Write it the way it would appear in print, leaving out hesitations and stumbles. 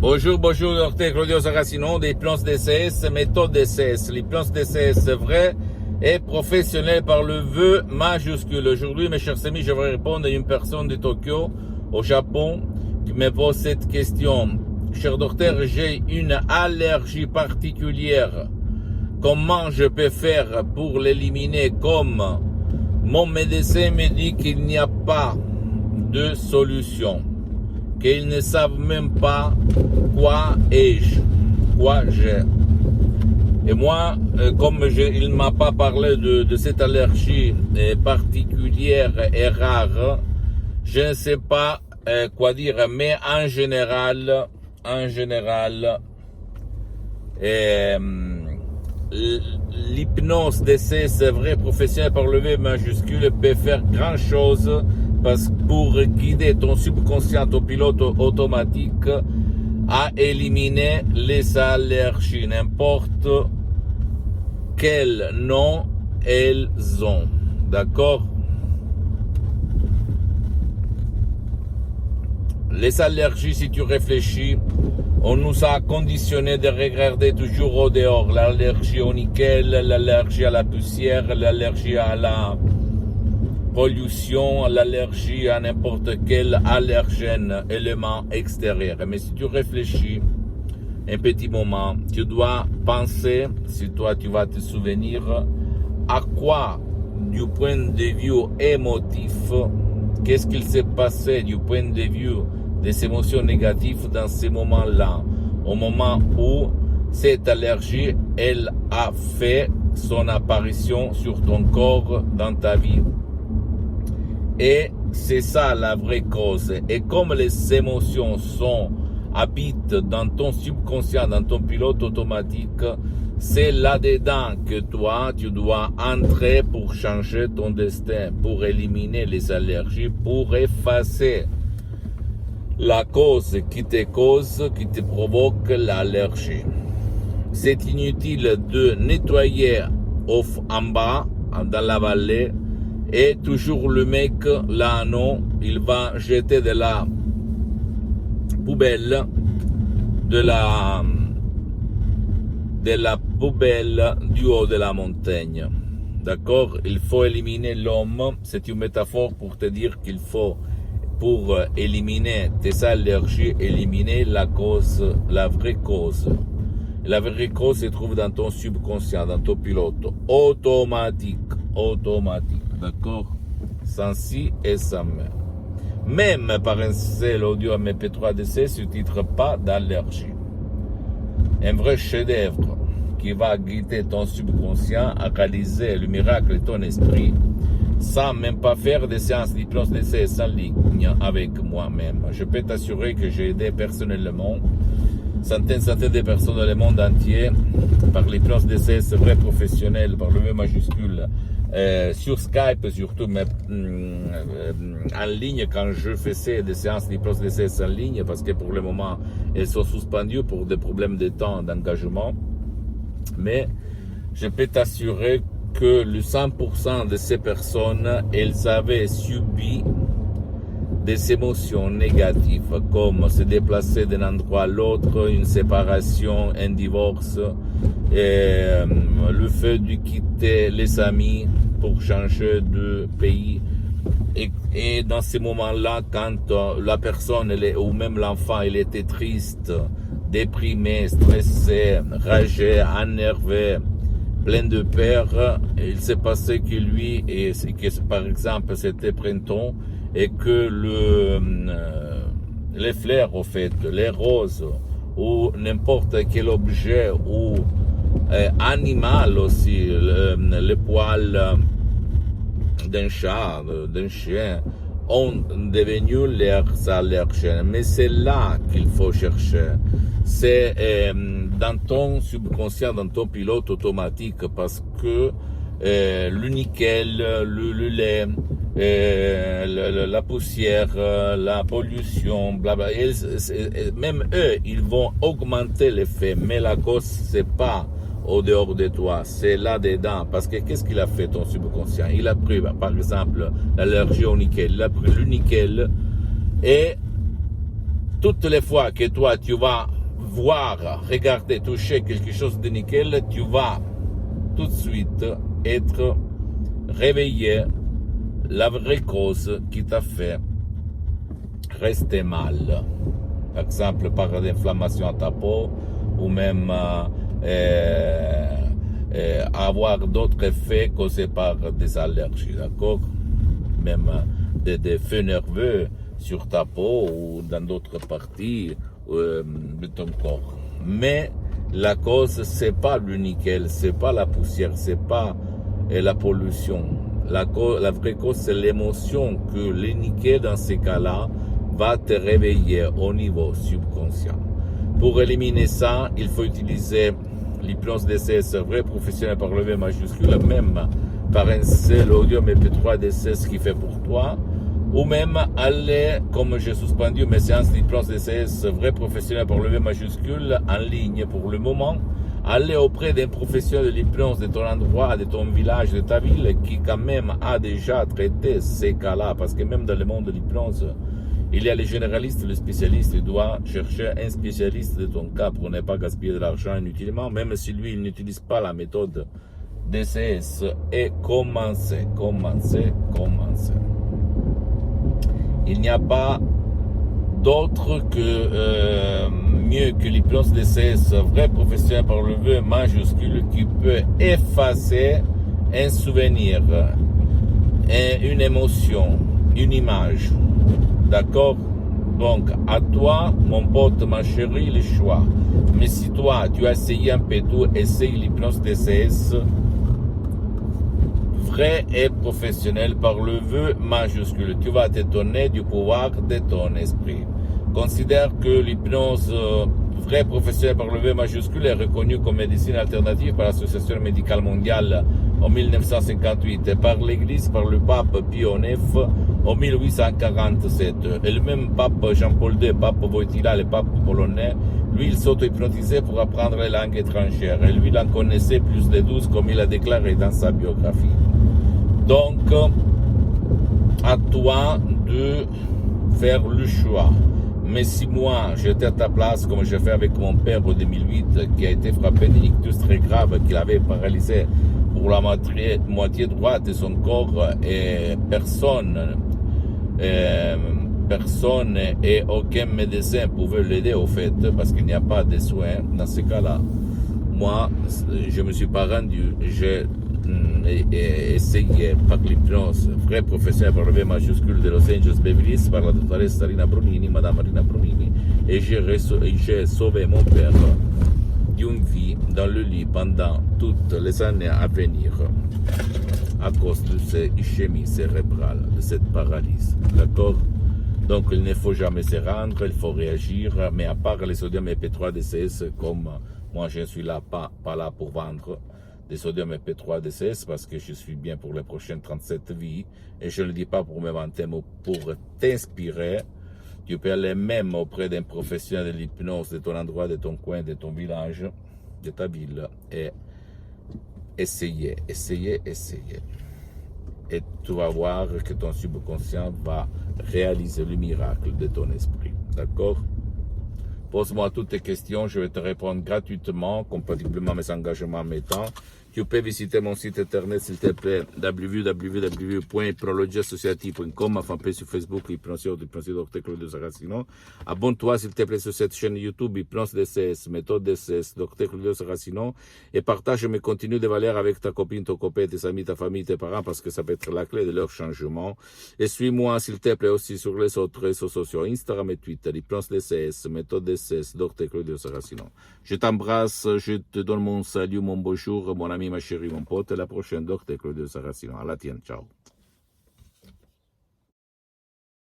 Bonjour, docteur Claudio Saracino des plans DCS, méthode DCS. Les plans DCS vrais et professionnels par le vœu majuscule. Aujourd'hui, mes chers amis, je vais répondre à une personne de Tokyo, au Japon, qui me pose cette question. Cher docteur, j'ai une allergie particulière. Comment je peux faire pour l'éliminer? Comme mon médecin me dit qu'il n'y a pas de solution, qu'ils ne savent même pas quoi ai-je, quoi j'ai. Et moi, comme il ne m'a pas parlé de cette allergie particulière et rare, je ne sais pas quoi dire, mais en général, l'hypnose d'essai, c'est vrai, professionnel par le V majuscule, peut faire grand chose pour guider ton subconscient, ton pilote automatique à éliminer les allergies, n'importe quel nom elles ont. D'accord? Les allergies, si tu réfléchis, on nous a conditionné de regarder toujours au dehors. L'allergie au nickel, l'allergie à la poussière, l'allergie à la pollution, l'allergie à n'importe quel allergène, élément extérieur. Mais si tu réfléchis un petit moment, tu dois penser, si toi tu vas te souvenir, à quoi, du point de vue émotif, qu'est-ce qu'il s'est passé du point de vue des émotions négatives dans ces moments-là, au moment où cette allergie, elle a fait son apparition sur ton corps dans ta vie. Et c'est ça la vraie cause. Et comme les émotions habitent dans ton subconscient, dans ton pilote automatique, c'est là-dedans que toi, tu dois entrer pour changer ton destin, pour éliminer les allergies, pour effacer la cause, qui te provoque l'allergie. C'est inutile de nettoyer en bas, dans la vallée, et toujours le mec, là, non, il va jeter de la poubelle, de la poubelle du haut de la montagne. D'accord? Il faut éliminer l'homme. C'est une métaphore pour te dire qu'il faut, pour éliminer tes allergies, éliminer la cause, la vraie cause. La vraie cause se trouve dans ton subconscient, dans ton pilote automatique, d'accord? Sans si et sans mais. Même par un seul audio MP3DC sous-titre pas d'allergie. Un vrai chef-d'œuvre qui va guider ton subconscient à réaliser le miracle de ton esprit sans même pas faire des séances d'hypnose d'essai en ligne avec moi-même. Je peux t'assurer que j'ai aidé personnellement centaines de personnes dans le monde entier par l'hypnose d'essai vrai professionnel, par le V majuscule, sur Skype surtout, mais en ligne quand je faisais des séances d'hypnose d'essai en ligne, parce que pour le moment elles sont suspendues pour des problèmes de temps, d'engagement. Mais je peux t'assurer que le 100% de ces personnes, elles avaient subi des émotions négatives, comme se déplacer d'un endroit à l'autre, une séparation, un divorce, le fait de quitter les amis pour changer de pays. Et dans ces moments-là, quand la personne, ou même l'enfant, il était triste, déprimé, stressé, ragé, énervé, plein de peur, il s'est passé que lui, et que par exemple c'était printemps, et que les fleurs, au fait, les roses, ou n'importe quel objet, ou animal aussi, les poils d'un chat, d'un chien, ont devenu leurs allergènes. Mais c'est là qu'il faut chercher. C'est dans ton subconscient, dans ton pilote automatique, parce que le nickel, le lait, la poussière, la pollution, blabla, même eux, ils vont augmenter l'effet, mais la cause, c'est pas au dehors de toi, c'est là-dedans. Parce que qu'est-ce qu'il a fait ton subconscient? Il a pris, par exemple, l'allergie au nickel. Il a pris le nickel et toutes les fois que toi, tu vas voir, regarder, toucher quelque chose de nickel, tu vas tout de suite être réveillé la vraie cause qui t'a fait rester mal. Par exemple, par l'inflammation à ta peau, ou même avoir d'autres effets causés par des allergies, d'accord? Même des feux nerveux sur ta peau ou dans d'autres parties de ton corps. Mais la cause, c'est pas le nickel, c'est pas la poussière, c'est pas la pollution. La vraie cause, c'est l'émotion que le nickel, dans ces cas-là, va te réveiller au niveau subconscient. Pour éliminer ça, il faut utiliser l'hypnose DCS vrai professionnel par le V majuscule, même par un seul audio MP3 DCS qui fait pour toi, ou même aller, comme j'ai suspendu mes séances d'hypnose DCS vrai professionnel par le V majuscule en ligne pour le moment, aller auprès d'un professionnel de l'hypnose de ton endroit, de ton village, de ta ville, qui quand même a déjà traité ces cas-là, parce que même dans le monde de l'hypnose, il y a les généralistes, les spécialistes. Tu dois chercher un spécialiste de ton cas pour ne pas gaspiller de l'argent inutilement, même si lui, il n'utilise pas la méthode DCS. Et commencer. Il n'y a pas d'autre que mieux que l'hypnose DCS, vrai professionnel par le V majuscule, qui peut effacer un souvenir, une émotion, une image. D'accord? Donc, à toi, mon pote, ma chérie, le choix. Mais si toi, tu as essayé un peu tout, essaye l'hypnose DCS, vrai et professionnel par le vœu majuscule. Tu vas t'étonner du pouvoir de ton esprit. Considère que l'hypnose vrai professionnel par le vœu majuscule est reconnue comme médecine alternative par l'Association médicale mondiale en 1958 et par l'Église, par le pape Pie IX en 1847. Et le même pape Jean-Paul II, pape Wojtyla, le pape polonais, lui, il s'auto-hypnotisait pour apprendre les langues étrangères. Et lui, il en connaissait plus de 12, comme il a déclaré dans sa biographie. Donc, à toi de faire le choix. Mais si moi, j'étais à ta place, comme j'ai fait avec mon père en 2008, qui a été frappé d'une ictus très grave, qu'il avait paralysé pour la moitié droite de son corps, et personne et aucun médecin pouvait l'aider au fait, parce qu'il n'y a pas de soins dans ce cas-là. Moi, je me suis pas rendu, j'ai essayé par l'hypnose vrai professionnel par le V majuscule de Los Angeles Beverly Hills par la dottoressa Rina Brunini, Madame Rina Brunini, et j'ai sauvé mon père d'une vie dans le lit pendant toutes les années à venir à cause de cette ischémie cérébrale, de cette paralysie. D'accord? Donc il ne faut jamais se rendre, il faut réagir, mais à part les sodium EP3 DCS, comme moi je ne suis là, pas là pour vendre des sodium EP3 DCS, parce que je suis bien pour les prochaines 37 vies, et je ne le dis pas pour me vanter, mais pour t'inspirer. Tu peux aller même auprès d'un professionnel de l'hypnose de ton endroit, de ton coin, de ton village, de ta ville, et essayer. Et tu vas voir que ton subconscient va réaliser le miracle de ton esprit. D'accord? Pose-moi toutes tes questions, je vais te répondre gratuitement, compatiblement à mes engagements en mes temps. Tu peux visiter mon site internet, s'il te plaît, www.hypnologieassociative.com, ma fanpage sur Facebook, l'hypnose Dr Claudio Saracino. Abonne-toi, s'il te plaît, sur cette chaîne YouTube, Hypnose DCS, méthode DCS, Dr Claudio Saracino, et partage mes contenus de valeur avec ta copine, ton copain, tes amis, ta famille, tes parents, parce que ça peut être la clé de leur changement. Et suis-moi, s'il te plaît, aussi sur les autres réseaux sociaux, Instagram et Twitter, Hypnose DCS, méthode DCS, Dr Claudio Saracino. Je t'embrasse, je te donne mon salut, mon bonjour, mon ami, ma chérie, mon pote, et la prochaine, Dr Claudio Saracino. À la tienne, ciao.